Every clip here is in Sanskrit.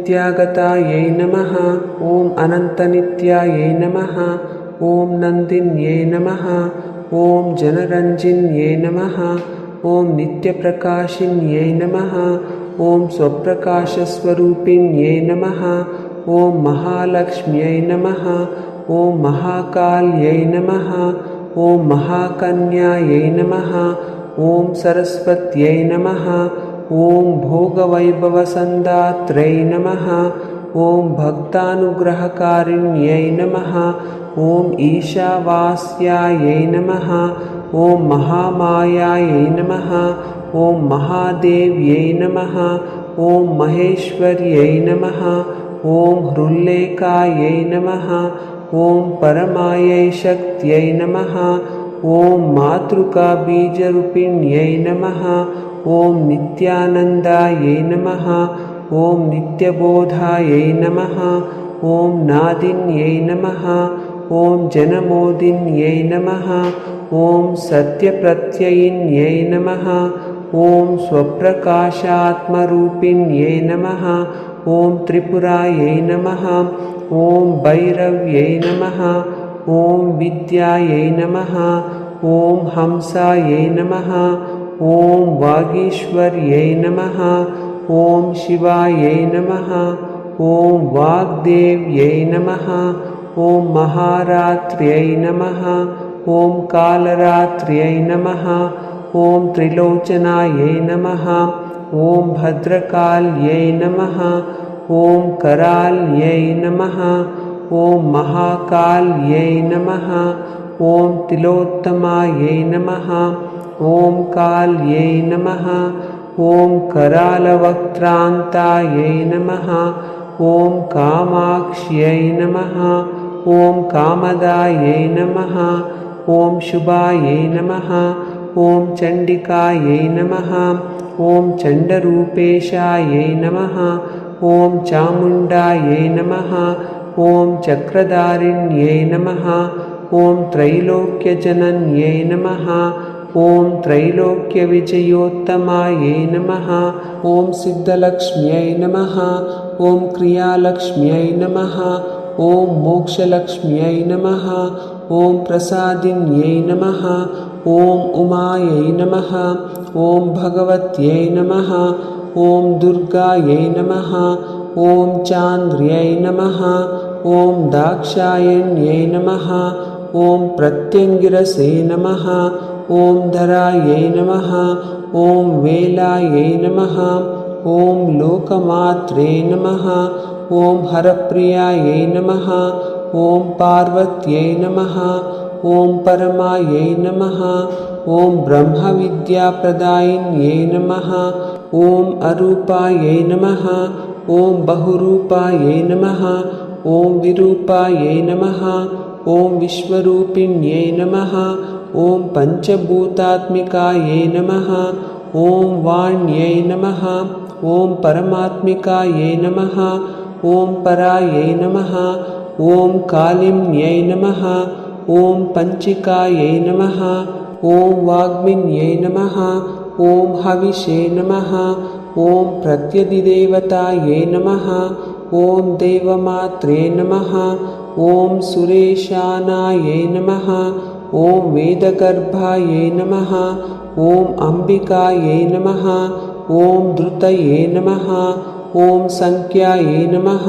नित्यागतायै नमः। ॐ अनन्तनित्यायै नमः। ॐ नन्दिन्यै नमः। ॐ जनरञ्जिन्यै नमः। ॐ नित्यप्रकाशिन्यै नमः। ॐ स्वप्रकाशस्वरूपिण्यै नमः। ॐ महालक्ष्म्यै नमः। ॐ महाकाल्यै नमः। ॐ महाकन्यायै नमः। ॐ सरस्वत्यै नमः। ॐ भोगवैभवसन्दात्रै नमः। ॐ भक्तानुग्रहकारिण्यै नमः। ॐ ईशावास्यायै नमः। ॐ महामायायै नमः। ॐ महादेव्यै नमः। ॐ महेश्वर्यै नमः। ॐ हृल्लेखायै नमः। ॐ परमायै शक्त्यै नमः। ॐ मातृकाबीजरूपिण्यै नमः। ॐ नित्यानन्दायै नमः। ॐ नित्यबोधायै नमः। ॐ नादिन्यै नमः। ॐ जनमोदिन्यै नमः। ॐ सत्यप्रत्ययिन्यै नमः। ॐ स्वप्रकाशात्मरूपिण्यै नमः। ॐ त्रिपुरायै नमः। ॐ भैरव्यै नमः। ॐ विद्यायै नमः। ॐ हंसायै नमः। ॐ वागीश्वर्यै नमः। ॐ शिवायै नमः। ॐ वाग्देव्यै नमः। ॐ महारात्र्यै नमः। ॐ कालरात्र्यै नमः। ॐ त्रिलोचनायै नमः। ॐ भद्रकाल्यै नमः। ॐ कराल्यै नमः। ॐ महाकाल्यै नमः। ॐ तिलोत्तमायै नमः। ॐ काल्यै नमः। ॐ करालवक्त्रान्तायै नमः। ॐ कामाक्ष्यै नमः। ॐ कामदायै नमः। ॐ शुभायै नमः। ॐ चण्डिकायै नमः। ॐ चण्डरूपेशायै नमः। ॐ चामुण्डायै नमः। ॐ चक्रधारिण्यै नमः। ॐ त्रैलोक्यजनन्यै नमः। ॐ त्रैलोक्यविजयोत्तमायै नमः। ॐ सिद्धलक्ष्म्यै नमः। ॐ क्रियालक्ष्म्यै नमः। ॐ मोक्षलक्ष्म्यै नमः। ॐ प्रसादिन्यै नमः। ॐ उमायै नमः। ॐ भगवत्यै नमः। ॐ दुर्गायै नमः। ॐ चान्द्र्यै नमः। ॐ दाक्षायण्यै नमः। ॐ प्रत्यङ्गिरसे नमः। ॐ धरायै नमः। ॐ वेलायै नमः। ॐ लोकमात्रे नमः। ॐ हरप्रियायै नमः। ॐ पार्वत्यै नमः। ॐ परमायै नमः। ॐ ब्रह्मविद्याप्रदायिन्यै नमः। ॐ अरूपायै नमः। ॐ बहुरूपायै नमः। ॐ विरूपायै नमः। ॐ विश्वरूपिण्यै नमः। ॐ पञ्चभूतात्मिकायै नमः। ॐ वाण्यै नमः। ॐ परमात्मिकायै नमः। ॐ परायै नमः। ॐ कालिन्यै नमः। ॐ पञ्चिकायै नमः। ॐ वाग्मिन्यै नमः। ॐ हविषे नमः। ॐ प्रत्यधिदेवतायै नमः। ॐ देवमात्रे नमः। ॐ सुरेशानायै नमः। ॐ वेदगर्भायै नमः। ॐ अम्बिकायै नमः। ॐ धृतये नमः। ॐ संख्यायै नमः।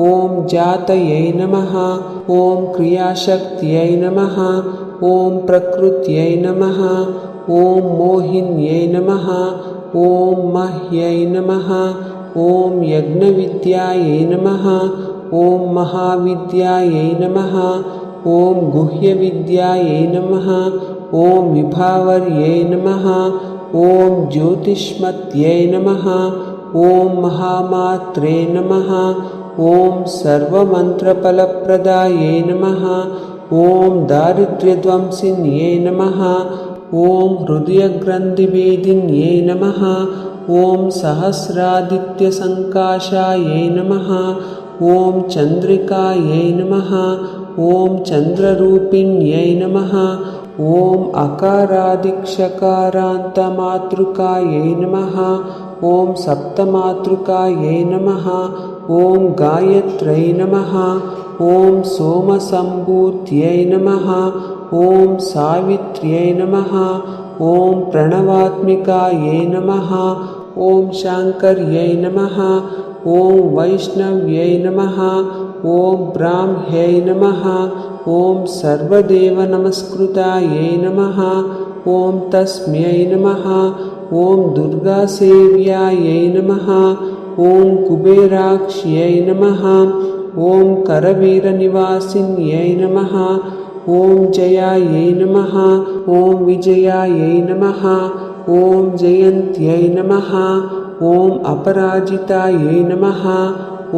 ॐ जातये नमः। ॐ क्रियाशक्त्यै नमः। ॐ प्रकृत्यै नमः। ॐ मोहिन्यै नमः। ॐ मह्यै नमः। ॐ यज्ञविद्यायै नमः। ॐ महाविद्यायै नमः। ॐ गुह्यविद्यायै नमः। ॐ विभावर्यै नमः। ॐ ज्योतिष्मत्यै नमः। ॐ महामात्रे नमः। ॐ सर्वमन्त्रफलप्रदायै नमः। ॐ दारिद्र्यध्वंसिन्यै नमः। ॐ हृदयग्रन्थिभेदिन्यै नमः। ॐ सहस्रादित्यसङ्काशायै नमः। ॐ चन्द्रिकायै नमः। ॐ चन्द्ररूपिण्यै नमः। ॐ अकारादिक्षकारान्तमातृकायै नमः। ॐ सप्तमातृकायै नमः। ॐ गायत्र्यै नमः। ॐ सोमसम्भूत्यै नमः। ॐ सावित्र्यै नमः। ॐ प्रणवात्मिकायै नमः। ॐ शाङ्कर्यै नमः। ॐ वैष्णव्यै नमः। ॐ ब्राह्म्यै नमः। ॐ सर्वदेवनमस्कृतायै नमः। ॐ तस्मै नमः। ॐ दुर्गासेव्यायै नमः। ॐ कुबेराक्ष्यै नमः। ॐ करवीरनिवासिन्यै नमः। ॐ जयायै नमः। ॐ विजयायै नमः। ॐ जयन्त्यै नमः। ॐ अपराजितायै नमः।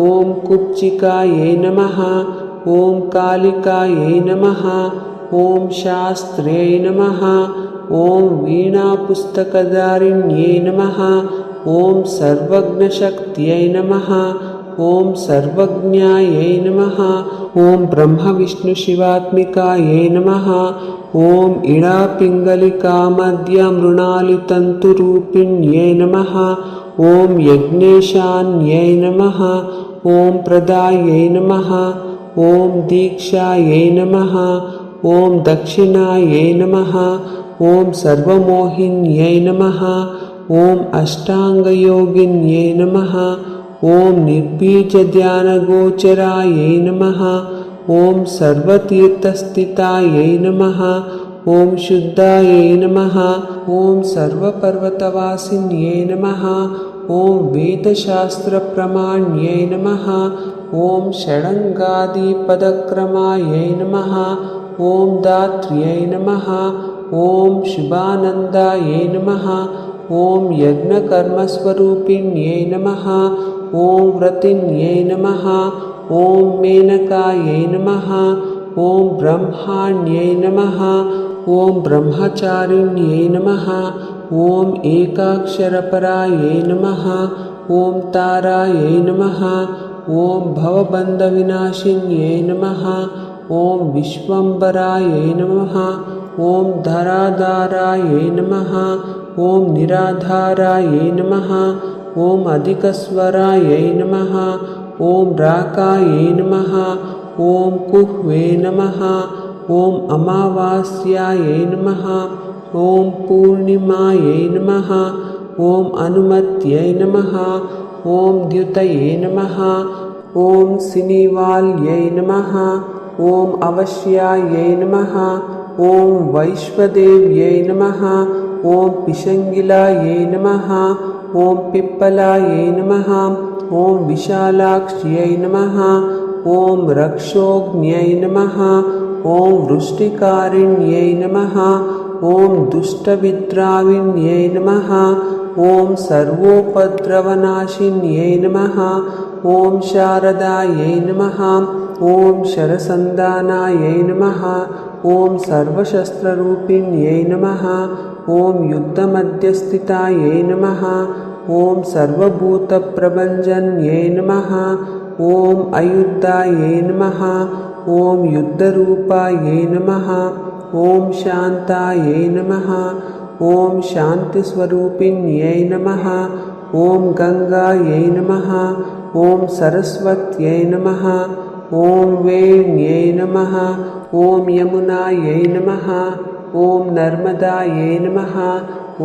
ॐ कुब्जिकायै नमः। ॐ कालिकायै नमः। ॐ शास्त्र्यै नमः। ॐ वीणापुस्तकधारिण्यै नमः। ॐ सर्वज्ञशक्त्यै नमः। ॐ सर्वज्ञायै नमः। ॐ ब्रह्मविष्णुशिवात्मिकायै नमः। ॐ इडापिङ्गलिकामध्यमृणालितन्तुरूपिण्यै नमः। ॐ यज्ञेशान्यै नमः। ॐ प्रदायै नमः। ॐ दीक्षायै नमः। ॐ दक्षिणायै नमः। ॐ सर्वमोहिन्यै नमः। ॐ अष्टाङ्गयोगिन्यै नमः। ॐ निर्बीजध्यानगोचरायै नमः। ॐ सर्वतीर्थस्थितायै नमः। ॐ शुद्धायै नमः। ॐ सर्वपर्वतवासिन्यै नमः। ॐ वेदशास्त्रप्रमाण्यै नमः। ॐ षडङ्गादिपदक्रमायै नमः। ॐ दात्र्यै नमः। ॐ शुभानन्दायै नमः। ॐ यज्ञकर्मस्वरूपिण्यै नमः। ॐ व्रतिन्यै नमः। ॐ मेनकायै नमः। ॐ ब्रह्माण्यै नमः। ॐ ब्रह्मचारिण्यै नमः। ॐ एकाक्षरपरायै नमः। ॐ तारायै नमः। ॐ भवबन्धविनाशिन्यै नमः। ॐ विश्वम्भरायै नमः। ॐ धराधारायै नमः। ॐ निराधारायै नमः। ॐ अधिकस्वरायै नमः। ॐ राकायै नमः। ॐ कुह्वे नमः। ॐ अमावास्यायै नमः। ॐ पूर्णिमायै नमः। ॐ अनुमत्यै नमः। ॐ द्युतये नमः। ॐ सिनिवाल्यै नमः। ॐ अवश्यायै नमः। ॐ वैश्वदेव्यै नमः। ॐ पिशङ्गिलायै नमः। ॐ पिप्पलायै नमः। ॐ विशालाक्ष्यै नमः। ॐ रक्षोग्न्यै नमः। ॐ वृष्टिकारिण्यै नमः। ॐ दुष्टविद्राविण्यै नमः। ॐ सर्वोपद्रवनाशिन्यै नमः। ॐ शारदायै नमः। ॐ शरसन्धानायै नमः। ॐ सर्वशस्त्ररूपिण्यै नमः। ॐ युद्धमध्यस्थितायै नमः। ॐ सर्वभूतप्रभञ्जन्यै नमः। ॐ अयुद्धायै नमः। ॐ युद्धरूपायै नमः। ॐ शान्तायै नमः। ॐ शान्तिस्वरूपिण्यै नमः। ॐ गङ्गायै नमः। ॐ सरस्वत्यै नमः। ॐ वेण्यै नमः। ॐ यमुनायै नमः। ॐ नर्मदायै नमः।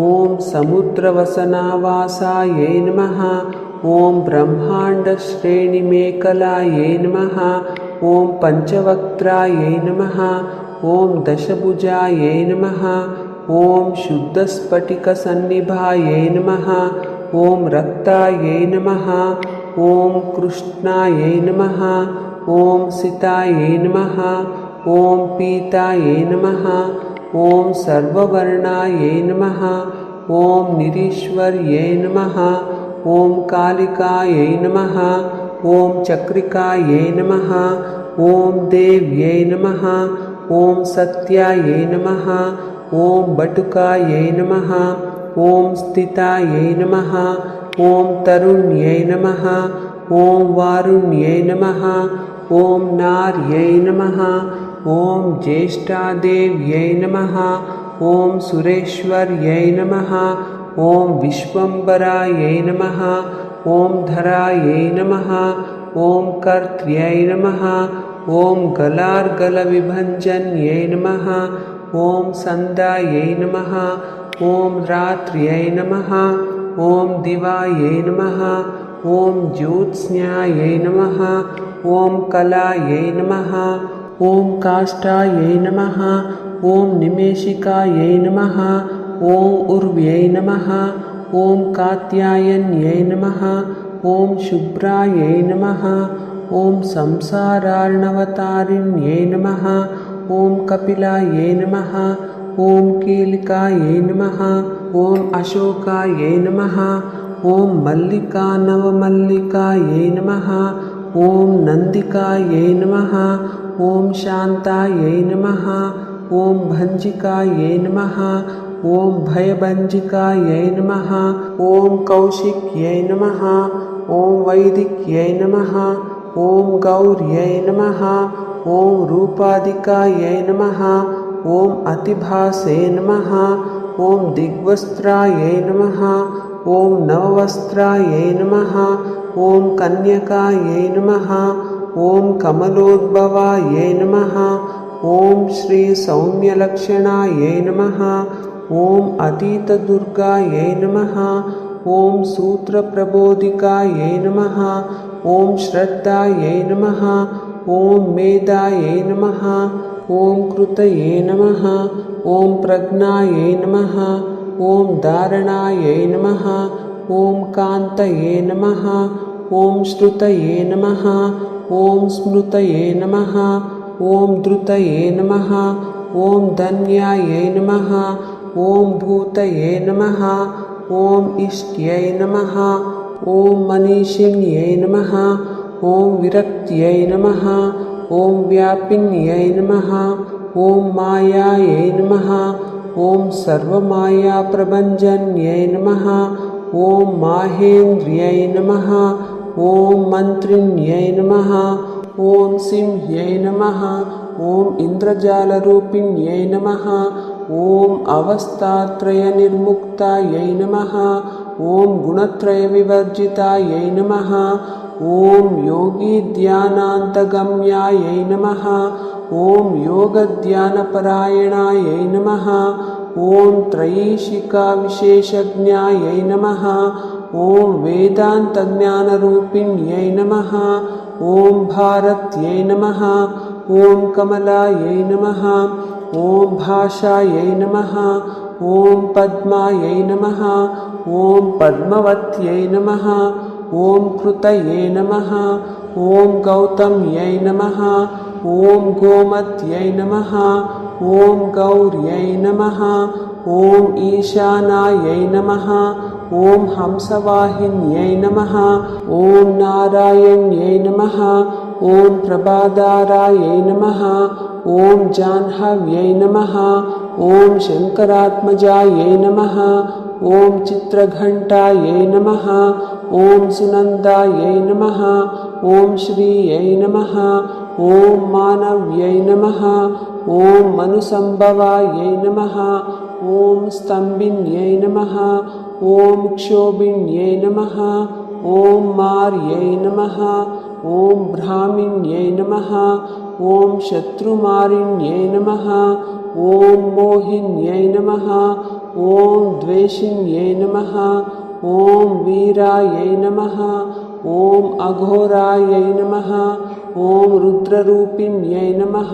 ॐ समुद्रवसनावासायै नमः। ॐ ब्रह्माण्डश्रेणिमेखलायै नमः। ॐ पञ्चवक्त्रायै नमः। ॐ दशभुजायै नमः। ॐ शुद्धस्फटिकसन्निभायै नमः। ॐ रक्तायै नमः। ॐ कृष्णायै नमः। ॐ सितायै नमः। ॐ पीतायै नमः। ॐ सर्ववर्णायै नमः। ॐ निरीश्वर्यै नमः। ॐ कालिकायै नमः। ॐ चक्रिकायै नमः। ॐ देव्यै नमः। ॐ सत्यायै नमः। ॐ बटुकायै नमः। ॐ स्थितायै नमः। ॐ तरुण्यै नमः। ॐ वारुण्यै नमः। ॐ नार्यै नमः। ॐ ज्येष्ठादेव्यै नमः। ॐ सुरेश्वर्यै नमः। ॐ विश्वम्भरायै नमः। ॐ धरायै नमः। ॐ कर्त्र्यै नमः। ॐ गलार्गलविभञ्जन्यै नमः। ॐ सन्दायै नमः। ॐ रात्र्यै नमः। ॐ दिवायै नमः। ॐ ज्योत्स्नायै नमः। ॐ कलायै नमः। ॐ काष्ठायै नमः। ॐ निमेषिकायै नमः। ॐ उर्व्यै नमः। ॐ कात्यायन्यै नमः। ॐ शुभ्रायै नमः। ॐ संसारार्णवतारिण्यै नमः। ॐ कपिलायै नमः। ॐ कीलिकायै नमः। ॐ अशोकायै नमः। ॐ मल्लिकानवमल्लिकायै नमः। ॐ नन्दिकायै नमः। ॐ शान्तायै नमः। ॐ भञ्जिकायै नमः। ॐ भयभञ्जिकायै नमः। ॐ कौशिक्यै नमः। ॐ वैदिक्यै नमः। ॐ गौर्यै नमः। ॐ रूपादिकायै नमः। ॐ अतिभासे नमः। ॐ दिग्वस्त्रायै नमः। ॐ नववस्त्रायै नमः। ॐ कन्यकायै नमः। ॐ कमलोद्भवायै नमः। ॐ श्री सौम्यलक्षणायै नमः। ॐ अतीतदुर्गायै नमः। ॐ सूत्रप्रबोधिकायै नमः। ॐ श्रद्धायै नमः। ॐ मेधायै नमः। ॐ कृतये नमः। ॐ प्रज्ञायै नमः। ॐ धारणायै नमः। ॐ कान्तये नमः। ॐ श्रुतये नमः। ॐ स्मृतये नमः। ॐ द्रुतये नमः। ॐ धन्यायै नमः। ॐ भूतये नमः। ॐ इष्ट्यै नमः। ॐ मनीषिण्यै नमः। ॐ विरक्त्यै नमः। ॐ व्यापिन्यै नमः। ॐ मायायै नमः। ॐ सर्वमायाप्रभञ्जन्यै नमः। ॐ माहेन्द्र्यै नमः। ॐ मन्त्रिण्यै नमः। ॐ सिंह्यै नमः। ॐ इन्द्रजालरूपिण्यै नमः। ॐ अवस्थात्रयनिर्मुक्तायै नमः। ॐ गुणत्रयविवर्जितायै नमः। ॐ योगीध्यानान्तगम्यायै नमः। ॐ योगध्यानपरायणायै नमः। ॐ त्रयीशिकाविशेषज्ञायै नमः। ॐ वेदान्तज्ञानरूपिण्यै नमः। ॐ भारत्यै नमः। ॐ कमलायै नमः। ॐ भाषायै नमः। ॐ पद्मायै नमः। ॐ पद्मवत्यै नमः। ॐ कृतये नमः। ॐ गौतम्यै नमः। ॐ गोमत्यै नमः। ॐ गौर्यै नमः। ॐ ईशानायै नमः। ॐ हंसवाहिन्यै नमः। ॐ नारायण्यै नमः। ॐ प्रभादारायै नमः। ॐ जाह्नव्यै नमः। ॐ शङ्करात्मजायै नमः। ॐ चित्रघण्टायै नमः। ॐ सुनन्दायै नमः। ॐ श्रियै नमः। ॐ मानव्यै नमः। ॐ मनुसम्भवायै नमः। ॐ स्तम्भिन्यै नमः। ॐ क्षोभिन्यै नमः। ॐ मार्यै नमः। ॐ ब्राह्मिण्यै नमः। ॐ शत्रुमारिण्यै नमः। ॐ मोहिन्यै नमः। ॐ द्वेषिण्यै नमः। ॐ वीरायै नमः। ॐ अघोरायै नमः। ॐ रुद्ररूपिण्यै नमः।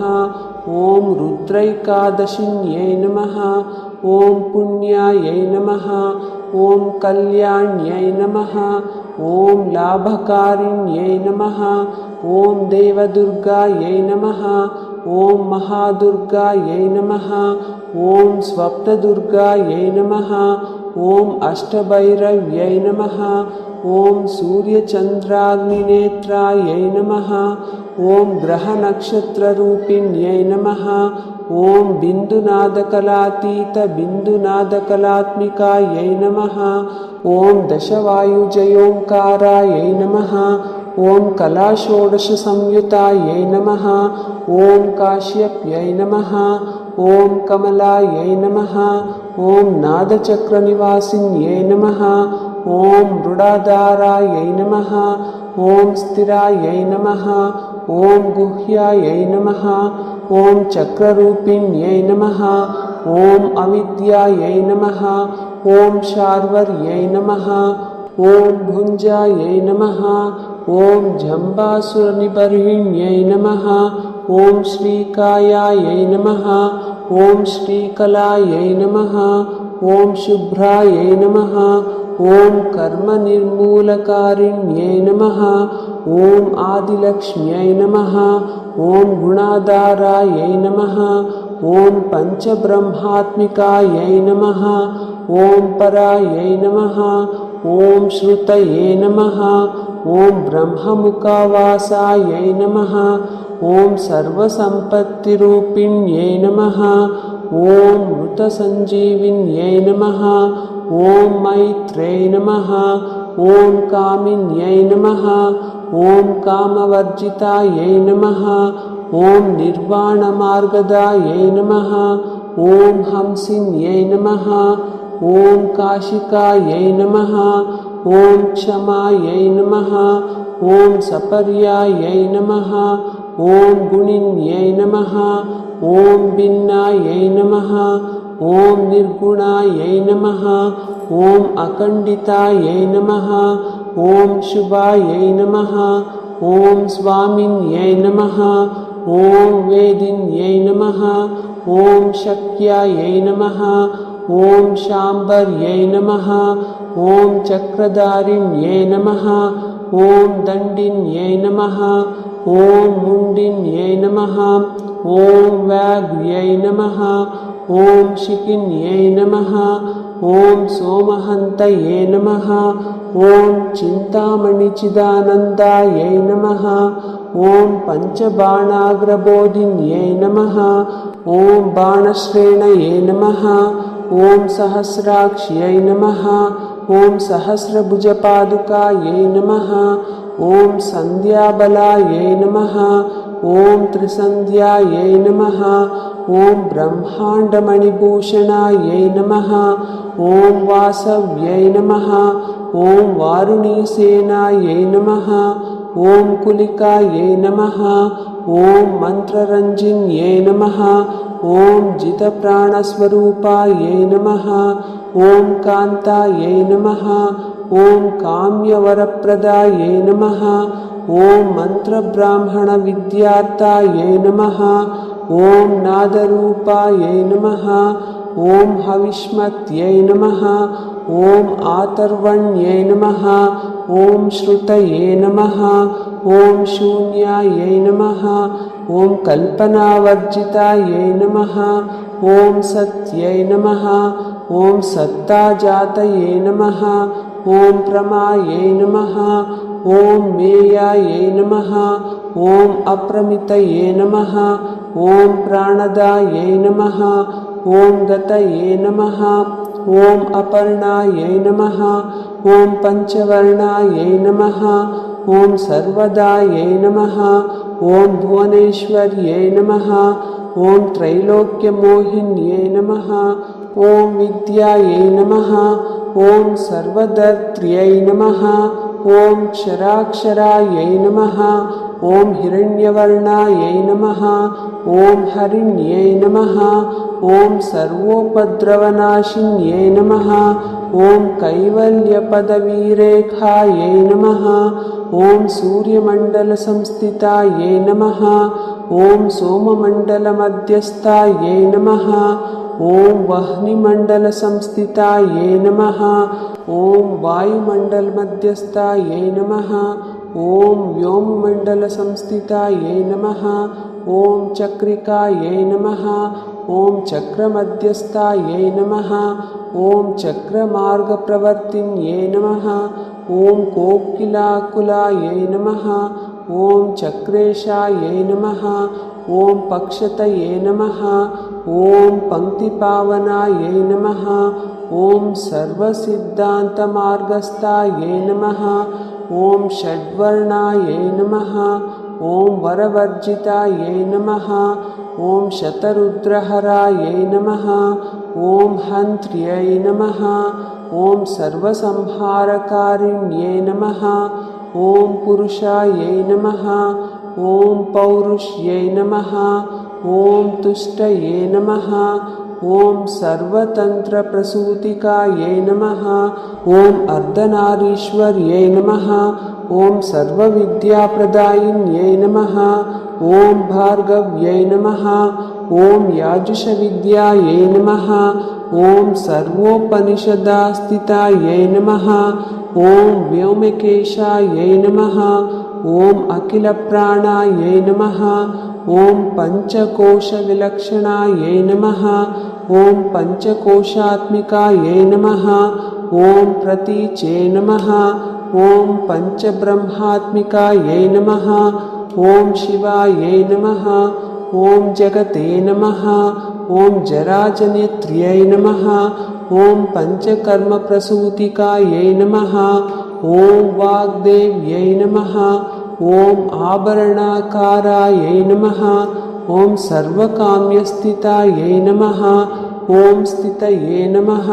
ॐ रुद्रैकादशिन्यै नमः। ॐ पुण्यायै नमः। ॐ कल्याण्यै नमः। ॐ लाभकारिण्यै नमः। ॐ देवदुर्गायै नमः। ॐ महादुर्गायै नमः। ॐ स्वप्नदुर्गायै नमः। ॐ अष्टभैरव्यै नमः। ॐ सूर्यचन्द्राग्निनेत्रायै नमः। ॐ ग्रहनक्षत्ररूपिण्यै नमः। ॐ बिन्दुनादकलातीतबिन्दुनादकलात्मिकायै नमः। ॐ दशवायुजयोङ्कारायै नमः। ॐ कलाषोडशसंयुतायै नमः। ॐ काश्यप्यै नमः। ॐ कमलायै नमः। ॐ नादचक्रनिवासिन्यै नमः। ॐ मृडाधारायै नमः। ॐ स्थिरायै नमः। ॐ गुह्यायै नमः। ॐ चक्ररूपिण्यै नमः। ॐ अविद्यायै नमः। ॐ शार्वर्यै नमः। ॐ भुञ्जायै नमः। ॐ जम्बासुरनिबर्हिण्यै नमः। ॐ श्रीकायायै नमः। ॐ श्रीकलायै नमः। ॐ शुभ्रायै नमः। ॐ कर्मनिर्मूलकारिण्यै नमः। ॐ आदिलक्ष्म्यै नमः। ॐ गुणाधारायै नमः। ॐ पञ्चब्रह्मात्मिकायै नमः। ॐ परायै नमः। ॐ श्रुतये नमः। ॐ ब्रह्ममुखावासायै नमः। ॐ सर्वसम्पत्तिरूपिण्यै नमः। ॐ मृतसञ्जीविन्यै नमः। ॐ मैत्र्यै नमः। ॐ कामिन्यै नमः। ॐ कामवर्जितायै नमः। ॐ निर्वाणमार्गदायै नमः। ॐ हंसिन्यै नमः। ॐ काशिकायै नमः। ॐ क्षमायै नमः। ॐ सपर्यायै नमः। ॐ गुणिन्यै नमः। ॐ भिन्नायै नमः। ॐ निर्गुणायै नमः। ॐ अखण्डितायै नमः। ॐ शुभायै नमः। ॐ स्वामिन्यै नमः। ॐ वेदिन्यै नमः। ॐ शक्यायै नमः। ॐ शाम्भर्यै नमः। ॐ चक्रधारिण्यै नमः। ॐ दण्डिन्यै नमः। ॐ मुण्डिन्यै नमः। ॐ व्याघ्र्यै नमः। ॐ शिखिन्यै नमः। ॐ सोमहन्तये नमः। ॐ चिन्तामणिचिदानन्दायै नमः। ॐ पञ्चबाणाग्रबोधिन्यै नमः। ॐ बाणश्रेणये नमः। ॐ सहस्राक्ष्यै नमः। ॐ सहस्रभुजपादुकायै नमः। ॐ सन्ध्याबलायै नमः। ॐ त्रिसन्ध्यायै नमः। ॐ ब्रह्माण्डमणिभूषणायै नमः। ॐ वासव्यै नमः। ॐ वारुणीसेनायै नमः। ॐ कुलिकायै नमः। ॐ मन्त्ररञ्जिन्यै नमः। ॐ जितप्राणस्वरूपायै नमः। ॐ कान्तायै नमः। ॐ काम्यवरप्रदायै नमः। ॐ मन्त्रब्राह्मणविद्यार्थायै नमः। ॐ नादरूपायै नमः। ॐ हविष्मत्यै नमः। ॐ आतर्वण्यै नमः। ॐ श्रुतये नमः। ॐ शून्यायै नमः। ॐ कल्पनावर्जितायै नमः। ॐ सत्यै नमः। ॐ सत्ताजातये नमः। ॐ प्रमायै नमः। ॐ मेयायै नमः। ॐ अप्रमितये नमः। ॐ प्राणदायै नमः। ॐ गतये नमः। ॐ अपर्णायै नमः। ॐ पञ्चवर्णायै नमः। ॐ सर्वदायै नमः। ॐ भुवनेश्वर्यै नमः। ॐ त्रैलोक्यमोहिन्यै नमः। ॐ विद्यायै नमः। ॐ सर्वदर्त्र्यै नमः। ॐ क्षराक्षरायै नमः। ॐ हिरण्यवर्णायै नमः। ॐ हरिण्यै नमः। ॐ सर्वोपद्रवनाशिन्यै नमः। ॐ कैवल्यपदवीरेखायै नमः। ॐ सूर्यमण्डलसंस्थितायै नमः। ॐ सोममण्डलमध्यस्थायै नमः। ॐ वह्निमण्डलसंस्थितायै नमः। ॐ वायुमण्डलमध्यस्थायै नमः। ॐ व्योममण्डलसंस्थितायै नमः। ॐ चक्रिकायै नमः। ॐ चक्रमध्यस्थायै नमः। ॐ चक्रमार्गप्रवर्तिन्यै नमः। ॐ कोकिलाकुलायै नमः। ॐ चक्रेशायै नमः। ॐ पक्षतये नमः। ॐ पङ्क्तिपावनायै नमः। ॐ सर्वसिद्धान्तमार्गस्थायै नमः। ॐ षड्वर्णायै नमः। ॐ वरवर्जितायै नमः। ॐ शतरुद्रहरायै नमः। ॐ हन्त्र्यै नमः। ॐ सर्वसंहारकारिण्यै नमः। ॐ पुरुषायै नमः। ॐ पौरुष्यै नमः। ॐ तुष्टये नमः। ॐ सर्वतन्त्रप्रसूतिकायै नमः। ॐ अर्धनारीश्वर्यै नमः। ॐ सर्वविद्याप्रदायिन्यै नमः। ॐ भार्गव्यै नमः। ॐ याजुषविद्यायै नमः। ॐ सर्वोपनिषदास्थितायै नमः। ॐ व्योमकेशायै नमः। ॐ अखिलप्राणायै नमः। ॐ पञ्चकोशविलक्षणायै नमः। ॐ पञ्चकोशात्मिकायै नमः। ॐ प्रतीचे नमः। ॐ पञ्चब्रह्मात्मिकायै नमः। ॐ शिवायै नमः। ॐ जगते नमः। ॐ जराजनेत्र्यै नमः। ॐ पञ्चकर्मप्रसूतिकायै नमः। ॐ वाग्देव्यै नमः। ॐ आभरणाकारायै नमः। ॐ सर्वकाम्यस्थितायै नमः। ॐ स्थितये नमः।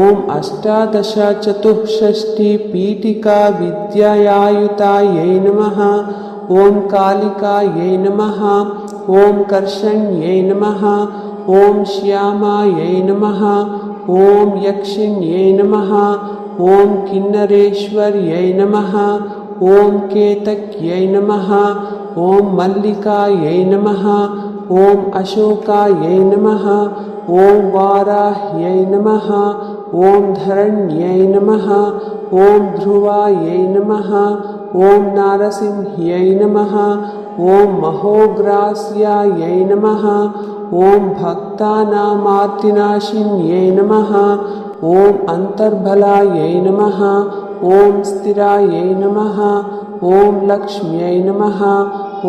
ॐ अष्टादशचतुष्षष्टिपीठिकाविद्यायुतायै नमः। ॐ कालिकायै नमः। ॐ कर्षण्यै नमः। ॐ श्यामायै नमः। ॐ यक्षिण्यै नमः। ॐ किन्नरेश्वर्यै नमः। ॐ केतक्यै नमः। ॐ मल्लिकायै नमः। ॐ अशोकायै नमः। ॐ वाराह्यै नमः। ॐ धरण्यै नमः। ॐ ध्रुवायै नमः। ॐ नारसिंह्यै नमः। ॐ महोग्रास्यायै नमः। ॐ भक्तानामार्तिनाशिन्यै नमः। ॐ अन्तर्बलायै नमः। ॐ स्थिरायै नमः। ॐ लक्ष्म्यै नमः।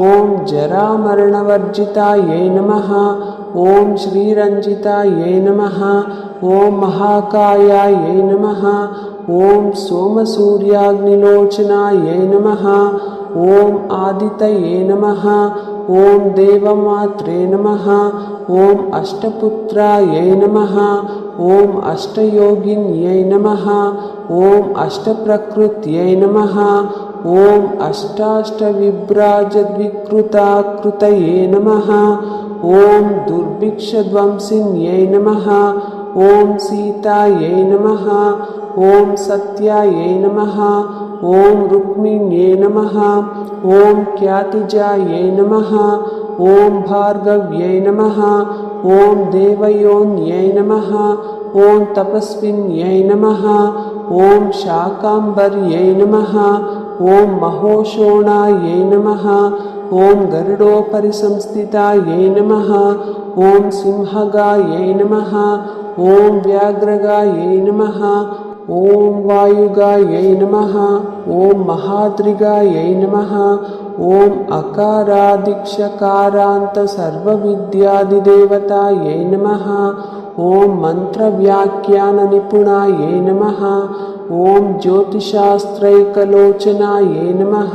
ॐ जरामरणवर्जितायै नमः। ॐ श्रीरञ्जितायै नमः। ॐ महाकायायै नमः। ॐ सोमसूर्याग्निलोचनायै नमः। ॐ आदितये नमः। ॐ देवमात्रे नमः। ॐ अष्टपुत्रायै नमः। ॐ अष्टयोगिन्यै नमः। ॐ अष्टप्रकृत्यै नमः। ॐ अष्टाष्टविभ्राजद्विकृताकृतये नमः। ॐ दुर्भिक्षध्वंसिन्यै नमः। ॐ सीतायै नमः। ॐ सत्यायै नमः। ॐ रुक्मिण्यै नमः। ॐ ख्यातिजायै नमः। ॐ भार्गव्यै नमः। ॐ देवयोन्यै नमः। ॐ तपस्विन्यै नमः। ॐ शाकाम्बर्यै नमः। ॐ महोषोणायै नमः। ॐ गरुडोपरिसंस्थितायै नमः। ॐ सिंहगायै नमः। ॐ व्याघ्रगायै नमः। ॐ वायुगायै नमः। ॐ महाद्रिगायै नमः। ॐ अकारादिक्षकारान्तसर्वविद्यादिदेवतायै नमः। ॐ मन्त्रव्याख्याननिपुणायै नमः। ॐ ज्योतिषास्त्रैकलोचनायै नमः।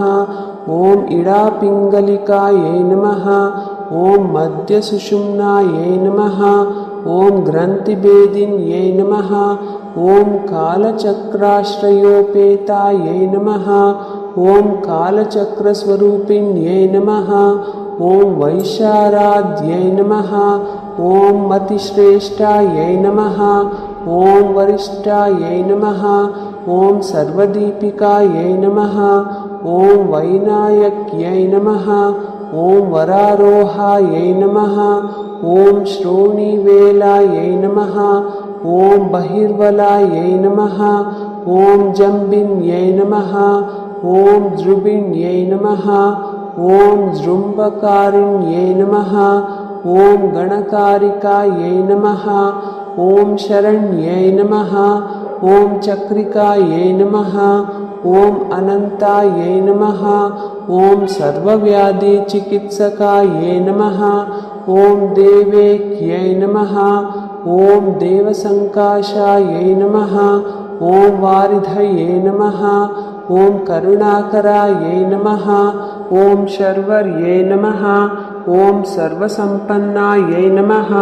ॐ इडापिङ्गलिकायै नमः। ॐ मध्यसुषुम्नायै नमः। ॐ ग्रन्थिभेदिन्यै नमः। ॐ कालचक्राश्रयोपेतायै नमः। ॐ कालचक्रस्वरूपिण्यै नमः। ॐ वैशाराध्यै नमः। ॐ मतिश्रेष्ठायै नमः। ॐ वरिष्ठायै नमः। ॐ सर्वदीपिकायै नमः। ॐ वैनायक्यै नमः। ॐ वरारोहायै नमः। ॐ श्रोणीवेलायै नमः। ॐ बहिर्बलायै नमः। ॐ जम्बिन्यै नमः। ॐ द्रुबिण्यै नमः। ॐ जृम्बकारिण्यै नमः। ॐ गणकारिकायै नमः। ॐ शरण्यै नमः। ॐ चक्रिकायै नमः। ॐ अनन्तायै नमः। ॐ सर्वव्याधिचिकित्सकायै नमः। ॐ देवेक्यै नमः। ॐ देवसङ्काशायै नमः। ॐ वारिधये नमः। ॐ करुणाकरायै नमः। ॐ शर्वर्यै नमः। ॐ सर्वसम्पन्नायै नमः।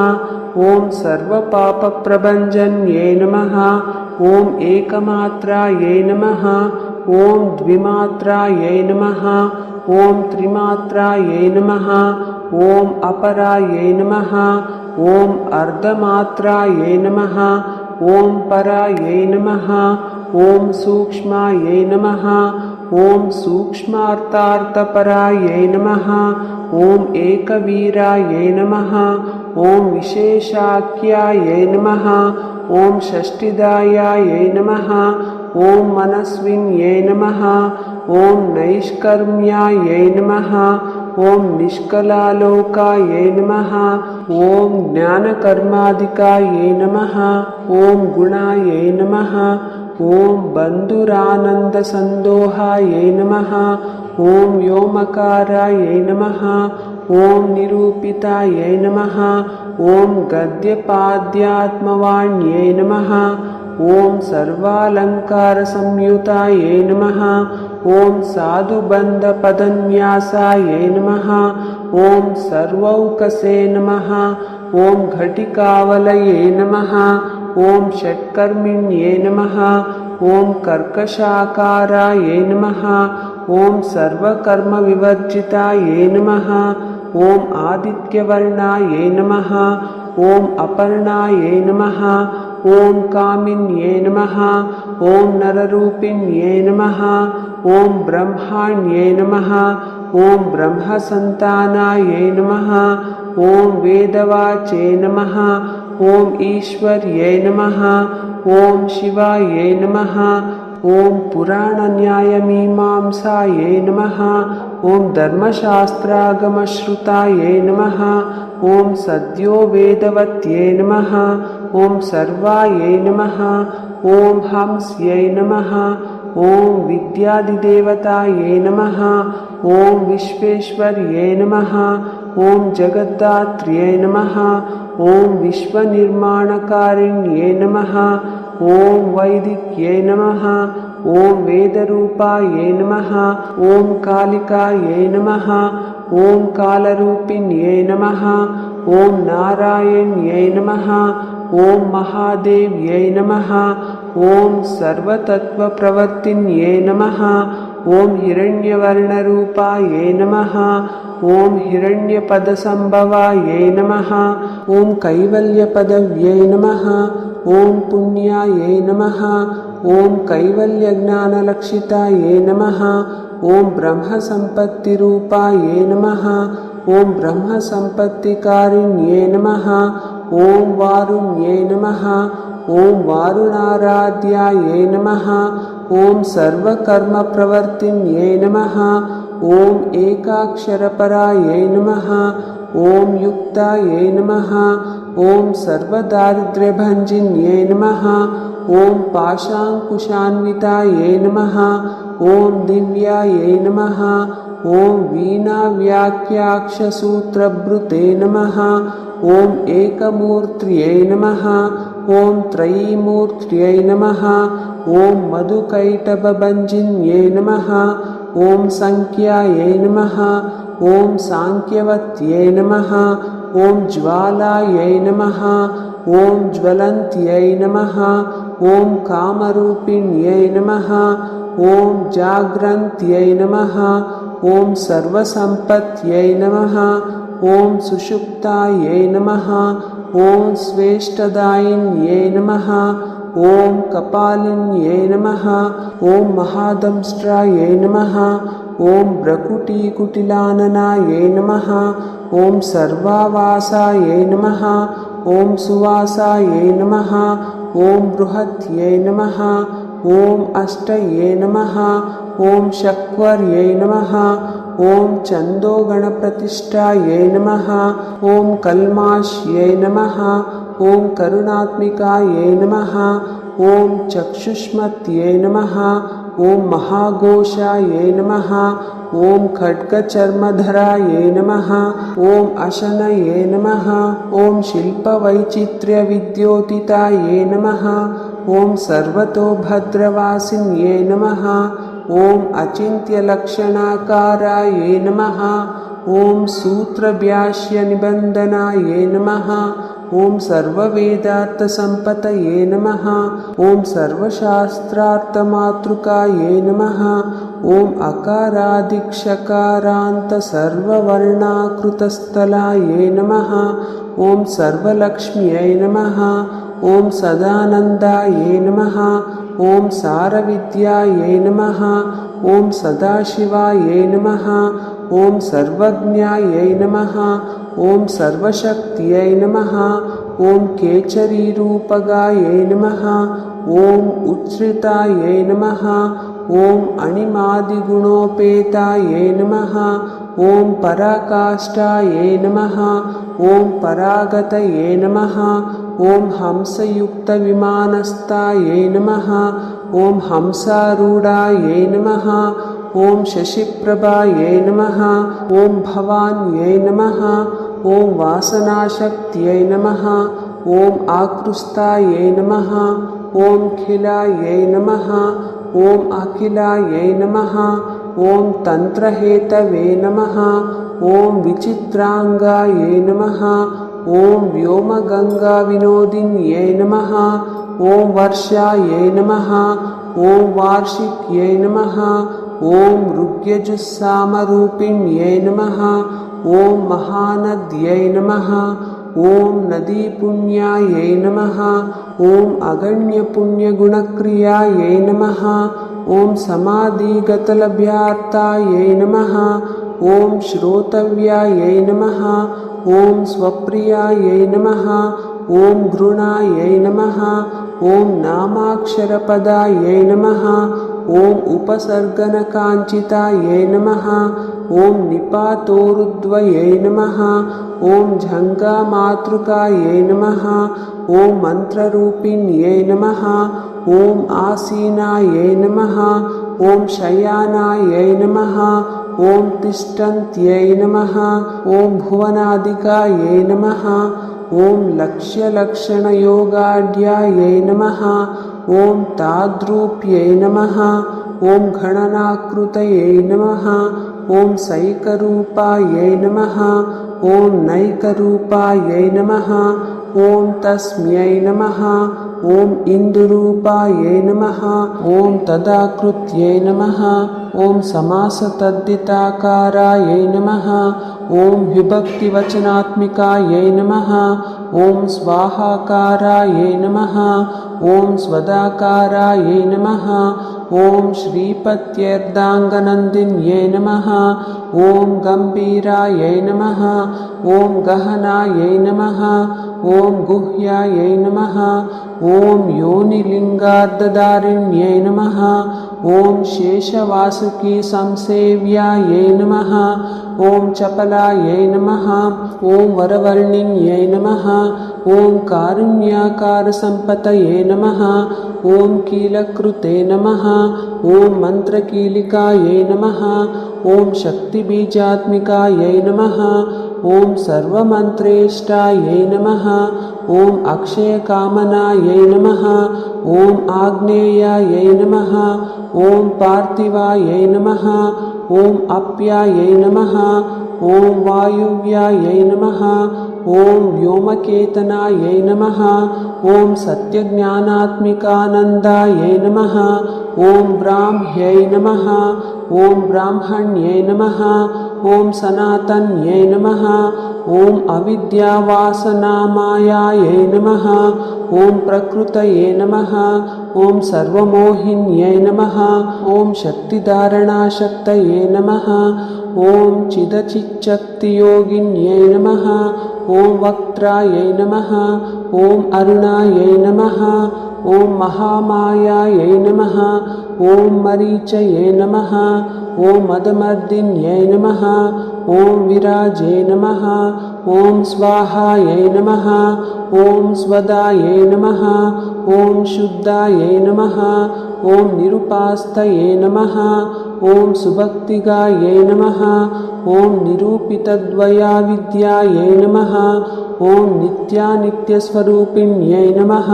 ॐ सर्वपापप्रभञ्जन्यै नमः। ॐ एकमात्रायै नमः। ॐ द्विमात्रायै नमः। ॐ त्रिमात्रायै नमः। ॐ अपरायै नमः। ॐ अर्धमात्रायै नमः। ॐ परायै नमः। ॐ सूक्ष्मायै नमः। ॐ सूक्ष्मार्थार्थपरायै नमः। ॐ एकवीरायै नमः। ॐ विशेषाख्यायै नमः। ॐ षष्ठिदायायै नमः। ॐ मनस्विन्यै नमः। ॐ नैष्कर्म्यायै नमः। ॐ निष्कलालोकायै नमः। ॐ ज्ञानकर्मादिकायै नमः। ॐ गुणायै नमः। ॐ बन्धुरानन्दसन्दोहायै नमः। ॐ व्योमकारायै नमः। ॐ निरूपितायै नमः। ॐ गद्यपाद्यात्मवाण्यै नमः। ॐ सर्वालङ्कारसंयुतायै नमः। ॐ साधुबन्धपदन्यासायै नमः। ॐ सर्वौकसे नमः। ॐ घटिकावलये नमः। ॐ षट्कर्मिण्ये नमः। ॐ कर्कशाकारायै नमः। ॐ सर्वकर्मविवर्जितायै नमः। ॐ आदित्यवर्णायै नमः। ॐ अपर्णायै नमः। ॐ कामिन्ये नमः। ॐ नररूपिण्ये नमः। ॐ ब्रह्माण्ये नमः। ॐ ब्रह्मसन्तानायै नमः। ॐ वेदवाचे नमः। ॐ ईश्वर्यै नमः। ॐ शिवायै नमः। ॐ पुराणन्यायमीमांसायै नमः। ॐ धर्मशास्त्रागमश्रुतायै नमः। ॐ सद्यो वेदवत्यै नमः। ॐ सर्वायै नमः। ॐ हंस्यै नमः। ॐ विद्यादिदेवतायै नमः। ॐ विश्वेश्वर्यै नमः। ॐ जगद्धात्र्यै नमः। ॐ विश्वनिर्माणकारिण्यै नमः। ॐ वैदिक्यै नमः। ॐ वेदरूपायै नमः। ॐ कालिकायै नमः। ॐ कालरूपिण्यै नमः। ॐ नारायण्यै नमः। ॐ महादेव्यै नमः। ॐ सर्वतत्त्वप्रवर्तिन्यै नमः। ॐ हिरण्यवर्णरूपायै नमः। ॐ हिरण्यपदसम्भवायै नमः। ॐ कैवल्यपदव्यै नमः। ॐ पुण्यायै नमः। ॐ कैवल्यज्ञानलक्षितायै नमः। ॐ ब्रह्मसम्पत्तिरूपायै नमः। ॐ ब्रह्मसम्पत्तिकारिण्यै नमः। ॐ वारुण्यै नमः। ॐ वारुणाराध्यायै नमः। ॐ सर्वकर्मप्रवर्तिन्यै नमः। ॐ एकाक्षरपरायै नमः। ॐ युक्तायै नमः। ॐ सर्वदारिद्र्यभञ्जिन्यै नमः। ॐ पाशाङ्कुशान्वितायै नमः। ॐ दिव्यायै नमः। ॐ वीणाव्याख्याक्षसूत्रभृते नमः। ॐ एकमूर्त्यै नमः। ॐ त्रयीमूर्त्यै नमः। ॐ मधुकैटभभञ्जिन्यै नमः। ॐ सङ्ख्यायै नमः। ॐ साङ्ख्यवत्यै नमः। ॐ ज्वालायै नमः। ॐ ज्वलन्त्यै नमः। ॐ कामरूपिण्यै नमः। ॐ जाग्रन्त्यै नमः। ॐ सर्वसम्पत्त्यै नमः। ॐ सुषुप्तायै नमः। ॐ स्वेष्टदायिन्यै नमः। ॐ कपालिन्यै नमः। ॐ महादंष्ट्रायै नमः। ॐ भ्रकुटीकुटिलाननायै नमः। ॐ सर्वावासायै नमः। ॐ सुवासायै नमः। ॐ बृहत्यै नमः। ॐ अष्टये नमः। ॐ शक्वर्यै नमः। ॐ छन्दोगणप्रतिष्ठायै नमः। ॐ कल्माश्यै नमः। ॐ करुणात्मिकायै नमः। ॐ चक्षुष्मत्यै नमः। ॐ महाघोषायै नमः। ॐ खड्गचर्मधरायै नमः। ॐ अशनये नमः। ॐ शिल्पवैचित्र्यविद्योतितायै नमः। ॐ सर्वतोभद्रवासिन्यै नमः। ॐ अचिन्त्यलक्षणाकारायै नमः। ॐ सूत्रभाष्यनिबन्धनायै नमः। ॐ सर्ववेदार्थसम्पतये नमः। ॐ सर्वशास्त्रार्थमातृकायै नमः। ॐ अकारादिक्षकारान्तसर्ववर्णाकृतस्थलायै नमः। ॐ सर्वलक्ष्म्यै नमः। ॐ सदानन्दायै नमः। ॐ सारविद्यायै नमः। ॐ सदाशिवायै नमः। ॐ सर्वज्ञायै नमः। ॐ सर्वशक्त्यै नमः। ॐ केचरीरूपगायै नमः। ॐ उच्छ्रितायै नमः। ॐ अणिमादिगुणोपेतायै नमः। ॐ पराकाष्ठायै नमः। ॐ परागतये नमः। ॐ हंसयुक्तविमानस्थायै नमः। ॐ हंसारूढायै नमः। ॐ शशिप्रभायै नमः। ॐ भवान्यै नमः। ॐ वासनाशक्त्यै नमः। ॐ आकृष्टायै नमः। ॐ खिलायै नमः। ॐ अखिलायै नमः। ॐ तन्त्रहेतवे नमः। ॐ विचित्राङ्गायै नमः। ॐ व्योमगङ्गाविनोदिन्यै नमः। ॐ वर्षायै नमः। ॐ वार्षिक्यै नमः। ॐ ऋग्यजुस्सामरूपिण्यै नमः। ॐ महानद्यै नमः। ॐ नदीपुण्यायै नमः। ॐ अगण्यपुण्यगुणक्रियायै नमः। ॐ समाधिगतलभ्यार्थायै नमः। ॐ श्रोतव्यायै नमः। ॐ स्वप्रियायै नमः। ॐ घृणायै नमः। ॐ नामाक्षरपदायै नमः। ॐ उपसर्गनकाञ्चितायै नमः। ॐ निपातोरुद्वयै नमः। ॐ झङ्गामातृकायै नमः। ॐ मन्त्ररूपिण्यै नमः। ॐ आसीनायै नमः। ॐ शयानायै नमः। ॐ तिष्ठन्त्यै नमः। ॐ भुवनादिकायै नमः। ॐ लक्ष्यलक्षणयोगाढ्यायै नमः। ॐ ताद्रूप्यै नमः। ॐ गणनाकृतये नमः। ॐ सैकरूपायै नमः। ॐ नैकरूपायै नमः। ॐ तस्मै नमः। ॐ इन्दुरूपायै नमः। ॐ तदाकृत्यै नमः। ॐ समासतद्धिताकारायै नमः। ॐ विभक्तिवचनात्मिकायै नमः। ॐ स्वाहाकारायै नमः। ॐ स्वदाकारायै नमः। ॐ श्रीपत्यर्धाङ्गनन्दिन्यै नमः। ॐ गम्भीरायै नमः। ॐ गहनायै नमः। ॐ गुह्यायै नमः। ॐ योनिलिङ्गार्धधारिण्यै नमः। ॐ शेषवासुकीसंसेव्यायै नमः। ॐ चपलायै नमः। ॐ वरवर्णिन्यै नमः। ॐ कारुण्याकारसम्पतये नमः। ॐ कीलकृते नमः। ॐ मन्त्रकीलिकायै नमः। ॐ शक्तिबीजात्मिकायै नमः। ॐ सर्वमन्त्रेष्टायै नमः। ॐ अक्षयकामनायै नमः। ॐ आग्नेयायै नमः। ॐ पार्थिवायै नमः। ॐ अप्यायै नमः। ॐ वायुव्यायै नमः। ॐ व्योमकेतनायै नमः। ॐ सत्यज्ञानात्मिकानन्दायै नमः। ॐ ब्राह्म्यै नमः। ॐ ब्राह्मण्यै नमः। ॐ सनातन्यै नमः। ॐ अविद्यावासनामायायै नमः। ॐ प्रकृतये नमः। ॐ सर्वमोहिन्यै नमः। ॐ शक्तिधारणाशक्तये नमः। ॐ चिदचिच्छक्तियोगिन्यै नमः। ॐ वक्त्रायै नमः। ॐ अरुणायै नमः। ॐ महामायायै नमः। ॐ मरीचये नमः। ॐ मदमर्दिन्यै नमः। ॐ विराजे नमः। ॐ स्वाहायै नमः। ॐ स्वदायै नमः। ॐ शुद्धायै नमः। ॐ निरुपास्थये नमः। ॐ सुभक्तिगायै नमः। ॐ निरूपितद्वयाविद्यायै नमः। ॐ नित्यानित्यस्वरूपिण्यै नमः।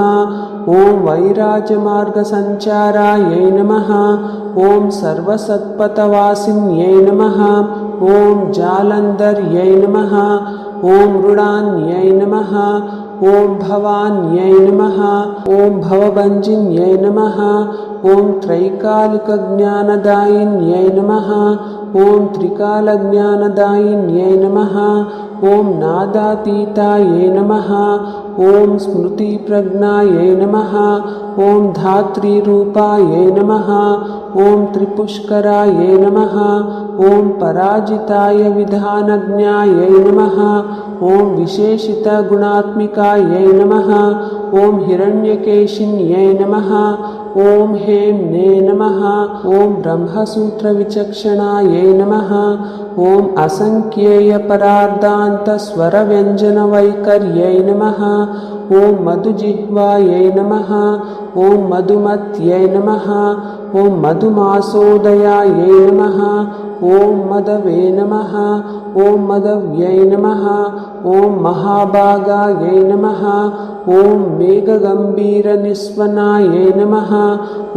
ॐ वैराजमार्गसञ्चारायै नमः। ॐ सर्वसत्पथवासिन्यै नमः। ॐ जालन्धर्यै नमः। ॐ मृडान्यै नमः। ॐ भवान्यै नमः। ॐ भवभञ्जिन्यै नमः। ॐ त्रैकालिकज्ञानदायिन्यै नमः। ॐ त्रिकालज्ञानदायिन्यै नमः। ॐ नादातीतायै नमः। ॐ स्मृतिप्रज्ञायै नमः। ॐ धात्रीरूपायै नमः। ॐ त्रिपुष्करायै नमः। ॐ पराजिताय विधानज्ञायै नमः। ॐ विशेषितगुणात्मिकायै नमः। ॐ हिरण्यकेशिन्यै नमः। ॐ हेम्ने नमः। ॐ ब्रह्मसूत्रविचक्षणायै नमः। ॐ असङ्ख्येयपरार्धान्तस्वरव्यञ्जनवैकर्यै नमः। ॐ मधुजिह्वायै नमः। ॐ मधुमत्यै नमः। ॐ मधुमासोदयायै नमः। ॐ मदवे नमः। ॐ मदव्यै नमः। ॐ महाभागायै नमः। ॐ मेघगम्भीरनिस्वनायै नमः।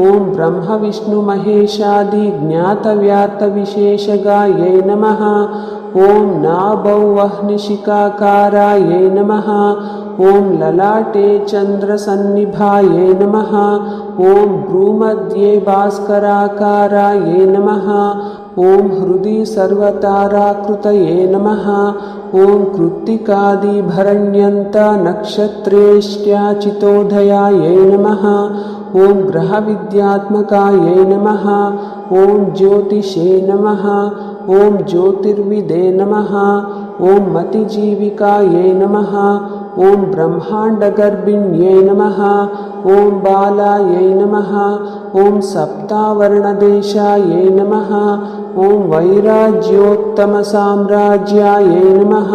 ॐ ब्रह्मविष्णुमहेशादिज्ञातव्याप्तविशेषगायै नमः। ॐ नाभौवह्निशिखाकारायै नमः। ॐ ललाटे चन्द्रसन्निभायै नमः। ॐ भ्रूमध्ये भास्कराकारायै नमः। ॐ हृदि सर्वताराकृतये नमः। ॐ कृत्तिकादिभरण्यन्तनक्षत्रेष्ट्याचितोदयायै नमः। ॐ ग्रहविद्यात्मकायै नमः। ॐ ज्योतिषे नमः। ॐ ज्योतिर्विदे नमः। ॐ मतिजीविकायै नमः। ॐ ब्रह्माण्डगर्भिण्यै नमः। ॐ बालायै नमः। ॐ सप्तावर्णदेशायै नमः। ॐ वैराज्योत्तमसाम्राज्यायै नमः।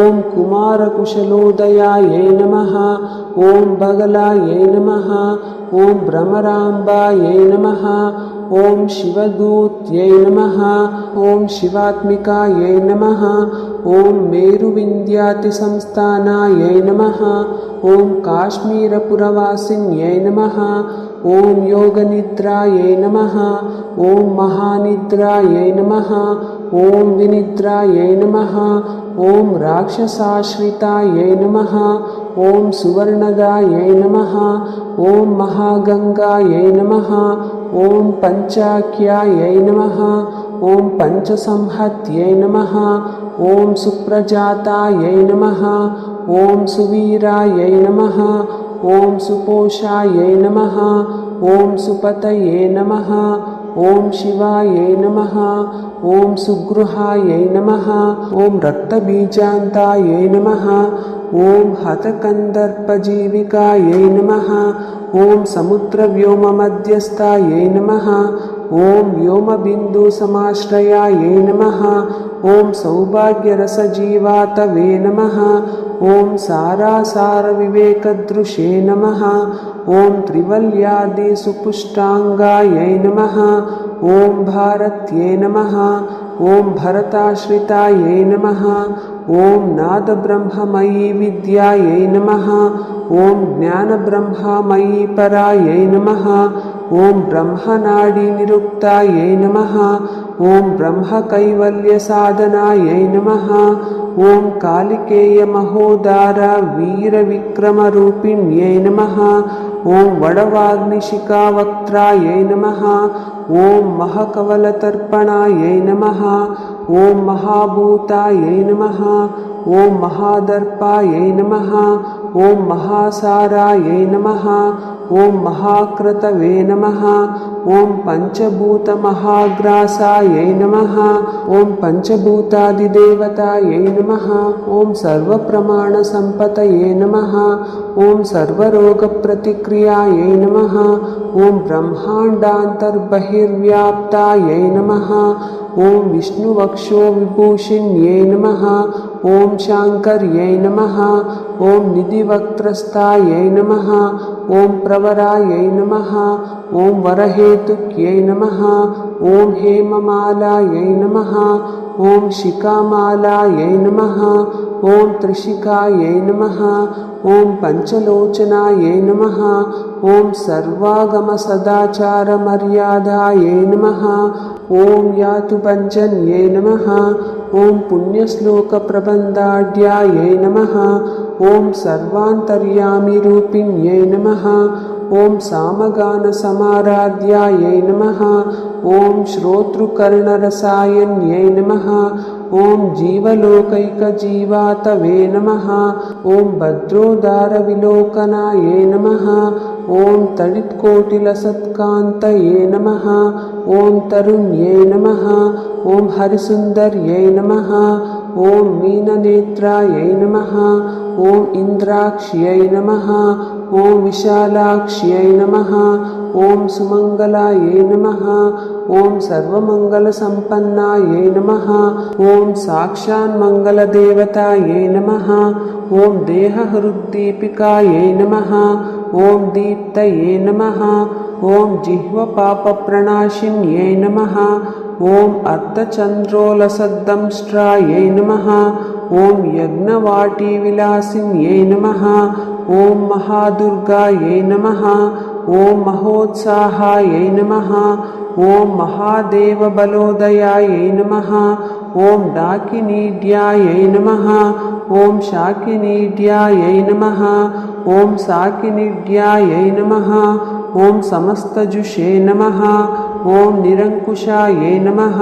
ॐ कुमारकुशलोदयायै नमः। ॐ बगलायै नमः। ॐ भ्रमराम्बायै नमः। ॐ शिवदूत्यै नमः। ॐ शिवात्मिकायै नमः। ॐ मेरुविन्द्यातिसंस्थानायै नमः। ॐ काश्मीरपुरवासिन्यै नमः। ॐ योगनिद्रायै नमः। ॐ महानिद्रायै नमः। ॐ विनिद्रायै नमः। ॐ राक्षसाश्रितायै नमः। ॐ सुवर्णदायै नमः। ॐ महागङ्गायै नमः। ॐ पञ्चाख्यायै नमः। ॐ पञ्चसंहत्यै नमः। ॐ सुप्रजातायै नमः। ॐ सुवीरायै नमः। ॐ सुपोषायै नमः। ॐ सुपतये नमः। ॐ शिवायै नमः। ॐ सुगृहायै नमः। ॐ रक्तबीजान्तायै नमः। ॐ हतकन्दर्पजीविकायै नमः। ॐ समुद्रव्योममध्यस्थायै नमः। ॐ व्योमबिन्दुसमाश्रयायै नमः। ॐ सौभाग्यरसजीवातवे नमः। ॐ सारासारविवेकदृशे नमः। ॐ त्रिवल्यादिसुपुष्टाङ्गायै नमः। ॐ भारत्यै नमः। ॐ भरताश्रितायै नमः। ॐ नादब्रह्ममयी विद्यायै नमः। ॐ ज्ञानब्रह्ममयी परायै नमः। ॐ ब्रह्मनाडीनिरुक्तायै नमः। ॐ ब्रह्मकैवल्यसाधनायै नमः। ॐ कालिकेयमहोदार वीरविक्रमरूपिण्यै नमः। ॐ वडवाग्निशिखावक्त्रायै नमः। ॐ महकवलतर्पणायै नमः। ॐ महाभूतायै नमः। ॐ महादर्पायै नमः। ॐ महासारायै नमः। ॐ महाक्रतवे नमः। ॐ पञ्चभूतमहाग्रासायै नमः। ॐ पञ्चभूतादिदेवतायै नमः। ॐ सर्वप्रमाणसम्पतये नमः। ॐ सर्वरोगप्रतिक्रियायै नमः। ॐ ब्रह्माण्डान्तर्बहिर्व्याप्तायै नमः। ॐ विष्णुवक्षोविभूषिण्यै नमः। ॐ शाङ्कर्यै नमः। ॐ निधिवक्त्रस्थायै नमः। ॐ प्रवरायै नमः। ॐ वरहेतुक्यै नमः। ॐ हेममालायै नमः। ॐ शिखामालायै नमः। ॐ त्रिशिखायै नमः। ॐ पञ्चलोचनायै नमः। ॐ सर्वागमसदाचारमर्यादायै नमः। ॐ यातुपञ्चन्यै नमः। ॐ पुण्यश्लोकप्रबन्धाढ्यायै नमः। ॐ सर्वान्तर्यामिरूपिण्यै नमः। ॐ सामगानसमाराध्यायै नमः। ॐ श्रोतृकर्णरसायन्यै नमः। ॐ जीवलोकैकजीवातवे नमः। ॐ भद्रोदारविलोकनायै नमः। ॐ तडित्कोटिलसत्कान्तये नमः। ॐ तरुण्यै नमः। ॐ हरिसुन्दर्यै नमः। ॐ मीननेत्रायै नमः। ॐ इन्द्राक्ष्यै नमः। ॐ विशालाक्ष्यै नमः। ॐ सुमङ्गलायै नमः। ॐ सर्वमङ्गलसम्पन्नायै नमः। ॐ साक्षान्मङ्गलदेवतायै नमः। ॐ देहहृद्दीपिकायै नमः। ॐ दीप्तये नमः। ॐ जिह्वपापप्रणाशिन्यै नमः। ॐ अर्धचन्द्रोलसद्दंष्ट्रायै नमः। ॐ यज्ञवाटीविलासिन्यै नमः। ॐ महादुर्गायै नमः। ॐ महोत्साहायै नमः। ॐ महादेवबलोदयायै नमः। ॐ डाकिनीड्यायै नमः। ॐ शाकिनीड्यायै नमः। ॐ साकिनीड्यायै नमः। ॐ समस्तजुषे नमः। ॐ निरङ्कुशायै नमः।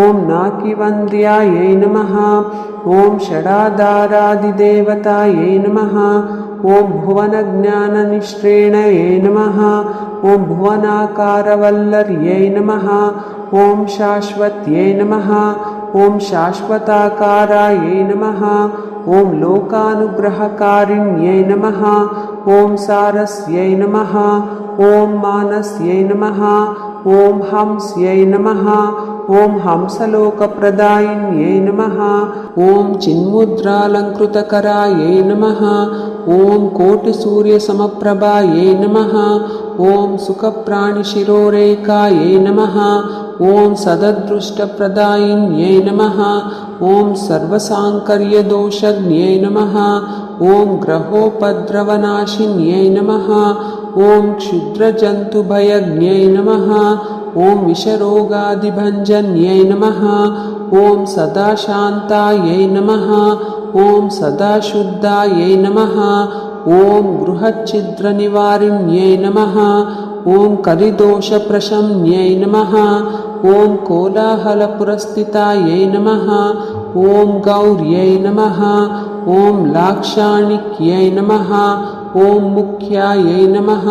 ॐ नाकिवन्द्र्यायै नमः। ॐ षडाधारादिदेवतायै नमः। ॐ भुवनज्ञाननिश्रेणये नमः। ॐ भुवनाकारवल्लर्यै नमः। ॐ शाश्वत्यै नमः। ॐ शाश्वताकारायै नमः। ॐ लोकानुग्रहकारिण्यै नमः। ॐ सारस्यै नमः। ॐ मानस्यै नमः। ॐ हंस्यै नमः। ॐ हंसलोकप्रदायिन्यै नमः। ॐ चिन्मुद्रालङ्कृतकरायै नमः। ॐ कोटिसूर्यसमप्रभायै नमः। ॐ सुखप्राणिशिरोरेकायै नमः। ॐ सददृष्टप्रदायिन्यै नमः। ॐ सर्वसाङ्कर्यदोषज्ञै नमः। ॐ ग्रहोपद्रवनाशिन्यै नमः। ॐ क्षुद्रजन्तुभयज्ञै नमः। ॐ विषरोगादिभञ्जन्यै नमः। ॐ सदाशान्तायै नमः। ॐ सदाशुद्धायै नमः। ॐ गृहच्छिद्रनिवारिण्यै नमः। ॐ कलिदोषप्रशम्यै नमः। ॐ कोलाहलपुरस्थितायै नमः। ॐ गौर्यै नमः। ॐ लाक्षाणिक्यै नमः। ॐ मुख्यायै नमः।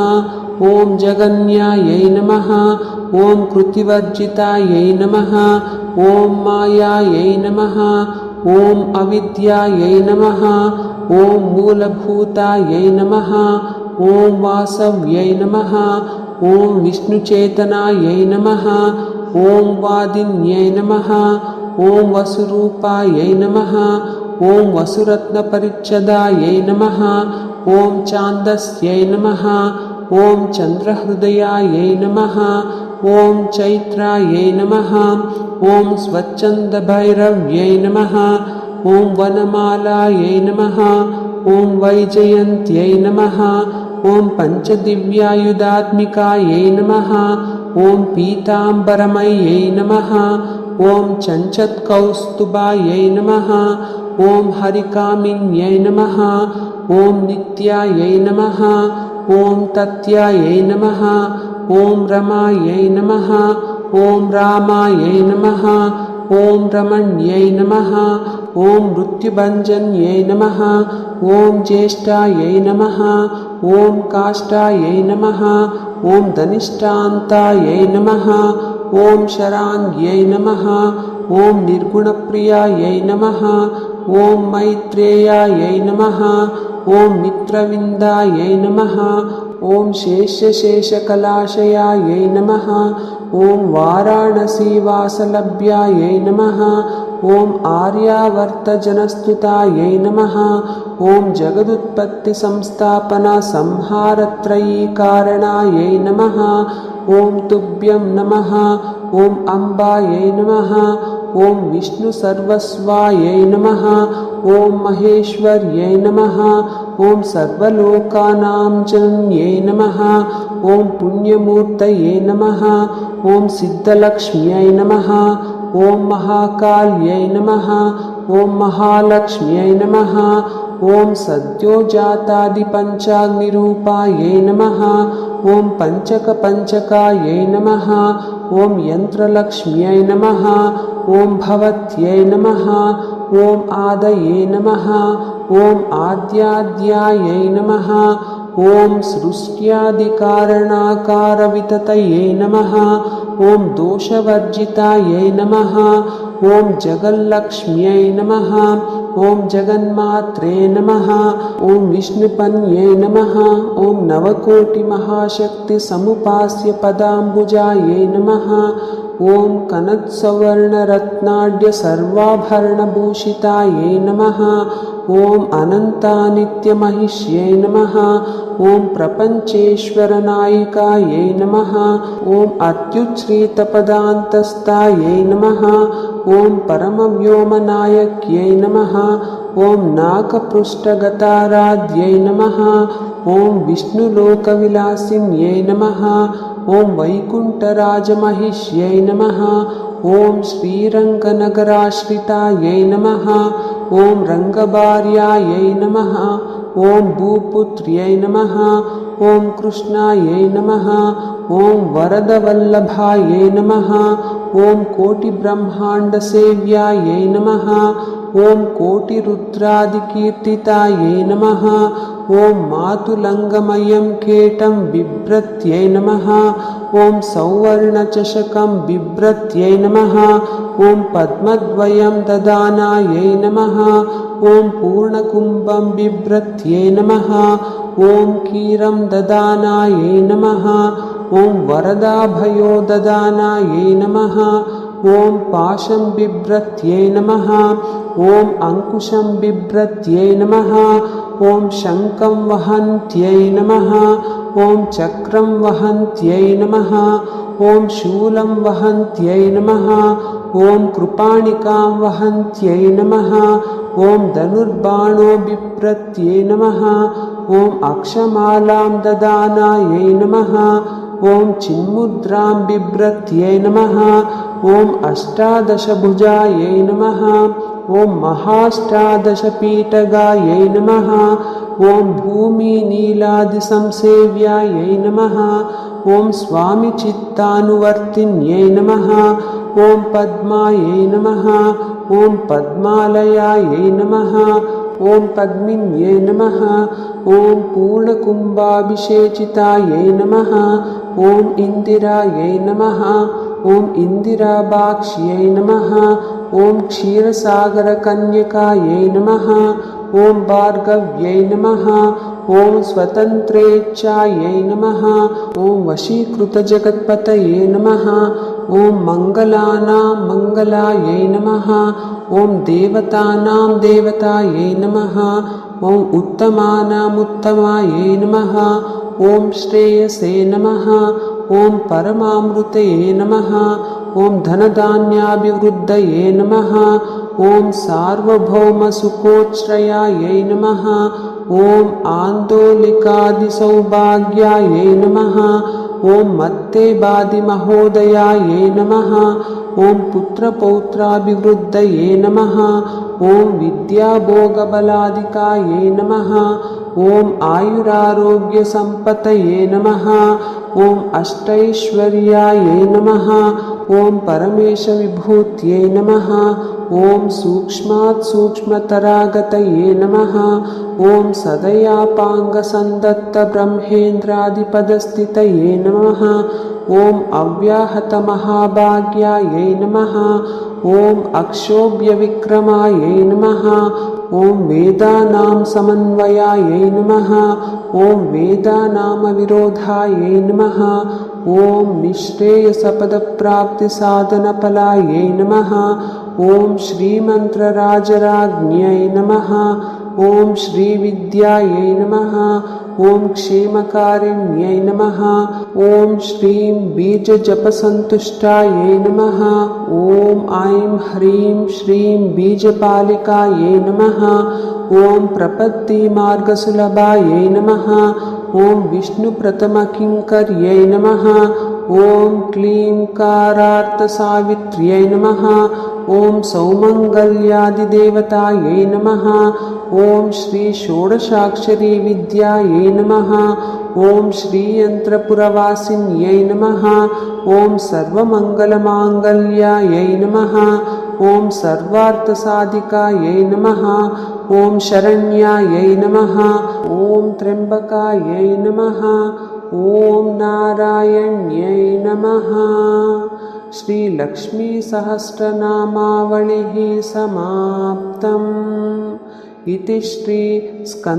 ॐ जगन्यायै नमः। ॐ कृतिवर्जितायै नमः। ॐ मायायै नमः। ॐ अविद्यायै नमः। ॐ मूलभूतायै नमः। ॐ वासव्यै नमः। ॐ विष्णुचेतनायै नमः। ॐ वादिन्यै नमः। ॐ वसुरूपायै नमः। ॐ वसुरत्नपरिच्छदायै नमः। ॐ छान्दस्यै नमः। ॐ चन्द्रहृदयायै नमः। ॐ चैत्रायै नमः। ॐ स्वच्छन्दभैरव्यै नमः। ॐ वनमालायै नमः। ॐ वैजयन्त्यै नमः। ॐ पञ्चदिव्यायुधात्मिकायै नमः। ॐ पीताम्बरमयै नमः। ॐ चञ्चत्कौस्तुभायै नमः। ॐ हरिकामिन्यै नमः। ॐ नित्यायै नमः। ॐ तत्यायै नमः। ॐ रमायै नमः। ॐ रामायै नमः। ॐ रमण्यै नमः। ॐ मृत्युभञ्जन्यै नमः। ॐ ज्येष्ठायै नमः। ॐ काष्ठायै नमः। ॐ धनिष्ठान्तायै नमः। ॐ शराङ्ग्यै नमः। ॐ निर्गुणप्रियायै नमः। ॐ मैत्रेयायै नमः। ॐ मित्रविन्दायै नमः। ॐ शेषशेषकलाशयायै नमः। ॐ वाराणसीवासलभ्यायै नमः। ॐ आर्यावर्तजनस्तुतायै नमः। ॐ जगदुत्पत्तिसंस्थापनसंहारत्रयीकारणायै नमः। ॐ तुभ्यं नमः। ॐ अम्बायै नमः। ॐ विष्णुसर्वस्वायै नमः। ॐ महेश्वर्यै नमः। ॐ सर्वलोकानां जनन्यै नमः। ॐ पुण्यमूर्तये नमः। ॐ सिद्धलक्ष्म्यै नमः। ॐ महाकाल्यै नमः। ॐ महालक्ष्म्यै नमः। ॐ सद्योजातादिपञ्चाग्निरूपायै नमः। ॐ पञ्चकपञ्चकायै नमः। ॐ यन्त्रलक्ष्म्यै नमः। ॐ भवत्यै नमः। ॐ आदये नमः। ॐ आद्याद्यायै नमः। ॐ सृष्ट्यादिकारणाकारविततये नमः। ॐ दोषवर्जितायै नमः। ॐ जगल्लक्ष्म्यै नमः। ॐ जगन्मात्रे नमः। ॐ विष्णुपन्ये नमः। ॐ नवकोटिमहाशक्तिसमुपास्य पदाम्बुजायै नमः। ॐ कनत्सवर्णरत्नाढ्य सर्वाभरणभूषितायै नमः। ॐ अनन्तानित्यमहिष्यै नमः। ॐ प्रपञ्चेश्वरनायिकायै नमः। ॐ अत्युच्छ्रितपदान्तस्थायै नमः। ॐ परमव्योमनायक्यै नमः। ॐ नाकपृष्ठगताराध्यै नमः। ॐ विष्णुलोकविलासिन्यै नमः। ॐ वैकुण्ठराजमहिष्यै नमः। ॐ श्रीरङ्गनगराश्रितायै नमः। ॐ रङ्गभार्यायै नमः। ॐ भूपुत्र्यै नमः। ॐ कृष्णायै नमः। ॐ वरदवल्लभायै नमः। ॐ कोटिब्रह्माण्डसेव्यायै नमः। ॐ कोटिरुद्रादिकीर्तितायै नमः। ॐ मातुलङ्गमयं केटं बिभ्रत्यै नमः। ॐ सौवर्णचषकं बिभ्रत्यै नमः। ॐ पद्मद्वयं ददानायै नमः। ॐ पूर्णकुम्भं बिभ्रत्यै नमः। ॐ क्षीरं ददानायै नमः। ॐ वरदाभयोददानायै नमः। ॐ पाशं बिभ्रत्यै नमः। ॐ अङ्कुशं बिभ्रत्यै नमः। ॐ शङ्खं वहन्त्यै नमः। ॐ चक्रं वहन्त्यै नमः। ॐ शूलं वहन्त्यै नमः। ॐ कृपाणिकां वहन्त्यै नमः। ॐ धनुर्बाणो बिभ्रत्यै नमः। ॐ अक्षमालां ददानायै नमः। ॐ चिन्मुद्रां बिभ्रत्यै नमः। ॐ अष्टादशभुजायै नमः। ॐ महाष्टादशपीठगायै नमः। ॐ भूमिनीलादिसंसेव्यायै नमः। ॐ स्वामिचित्तानुवर्तिन्यै नमः। ॐ पद्मायै नमः। ॐ पद्मालयायै नमः। ॐ पद्मिन्यै नमः। ॐ पूर्णकुम्भाभिषेचितायै नमः। ॐ इन्दिरायै नमः। ॐ इन्दिराभाक्ष्यै नमः। ॐ क्षीरसागरकन्यकायै नमः। ॐ भार्गव्यै नमः। ॐ स्वतन्त्रेच्छायै नमः। ॐ वशीकृतजगत्पतये नमः। ॐ मङ्गलानां मङ्गलायै नमः। ॐ देवतानां देवतायै नमः। ॐ उत्तमानाम् उत्तमायै नमः। ॐ श्रेयसे नमः। ॐ परमामृतये नमः। ॐ धनधान्याभिवृद्धये नमः। ॐ सार्वभौमसुखोच्छ्रयायै नमः। ॐ आन्दोलिकादिसौभाग्यायै नमः। ॐ मत्तेबादिमहोदयायै नमः। ॐ पुत्रपौत्राभिवृद्धये नमः। ॐ विद्याभोगबलादिकायै नमः। ॐ आयुरारोग्यसम्पतये नमः। ॐ अष्टैश्वर्यायै नमः। ॐ परमेशविभूत्यै नमः। ॐ सूक्ष्मात् सूक्ष्मतरागतये नमः। ॐ सदयापाङ्गसन्दत्तब्रह्मेन्द्रादिपदस्थितये नमः। ॐ अव्याहतमहाभाग्यायै नमः। ॐ अक्षोभ्यविक्रमायै नमः। ॐ वेदानां समन्वयायै नमः। ॐ वेदानामविरोधायै नमः। ॐ निःश्रेयसपदप्राप्तिसाधनफलायै नमः। ॐ श्रीमन्त्रराजराज्ञै नमः। ॐ श्रीविद्यायै नमः। ॐ क्षेमकारिण्यै नमः। ॐ श्रीं बीजजपसन्तुष्टायै नमः। ॐ ऐं ह्रीं श्रीं बीजपालिकायै नमः। ॐ प्रपत्तिमार्गसुलभायै नमः। ॐ विष्णुप्रथमकिङ्कर्यै नमः। ॐ क्लीं कारार्थसावित्र्यै नमः। ॐ सौमङ्गल्यादिदेवतायै नमः। ॐ श्री षोडशाक्षरी विद्यायै नमः। ॐ श्रीयन्त्रपुरवासिन्यै नमः। ॐ सर्वमङ्गलमाङ्गल्यायै नमः। ॐ सर्वार्थसाधिकायै नमः। ॐ शरण्यायै नमः। ॐ त्र्यम्बकायै नमः। ॐ नारायण्यै नमः। श्रीलक्ष्मीसहस्रनामावलिः समाप्तम्। इति श्री स्कन्द